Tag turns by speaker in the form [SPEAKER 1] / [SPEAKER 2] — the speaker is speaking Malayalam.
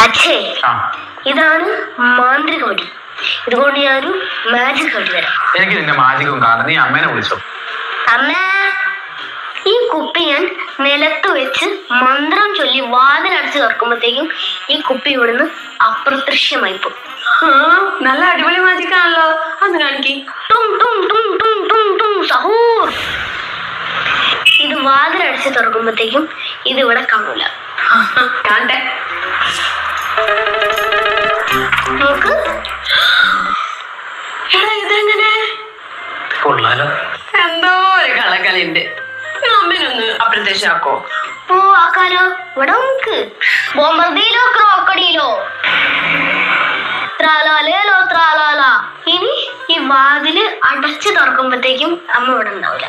[SPEAKER 1] അച്ഛേ, ഇതാണ് മാന്ത്രിക വടി. ഇതുകൊണ്ട് ഞാനൊരു മാജിക് വടി തരാം.
[SPEAKER 2] എനിക്ക് നിന്റെ മാജിക്കും കാണാൻ നീ അമ്മേനെ വിളിച്ചോ.
[SPEAKER 1] അമ്മ, ഈ കുപ്പി ഞാൻ നിലത്ത് വെച്ച് മന്ത്രം ചൊല്ലി വാതിലടച്ച് തുറക്കുമ്പോഴത്തേക്കും ഈ കുപ്പി ഇവിടുന്ന് അപ്രത്യക്ഷമായി പോകും.
[SPEAKER 3] നല്ല അടിപൊളി മാജിക് ആണല്ലോ. അത് കാണിക്ക്.
[SPEAKER 1] സഹൂർ. ഇത് വാതിലടച്ച് തുറക്കുമ്പോഴത്തേക്കും ഇത് ഇവിടെ കാണൂല.
[SPEAKER 3] കാണട്ടെ.
[SPEAKER 1] നോക്ക്.
[SPEAKER 3] ഇതെങ്ങനെ?
[SPEAKER 2] കൊള്ളാലോ.
[SPEAKER 3] എന്തോ ഒരു കളക്കളിണ്ട്. അമ്മേനൊന്ന് അപ്രത്യക്ഷമാക്കോ?
[SPEAKER 1] ഓ ആക്കാലോ. ഇവിടെ നോക്ക്. ബൊമ്പർദീലോ ക്രോക്കഡിയിലോ ത്രാലാലേലോ ത്രാലാല. ഇനി ഈ വാതില് അടച്ച് തുറക്കുമ്പോഴത്തേക്കും അമ്മ ഇവിടെ ഉണ്ടാവില്ല.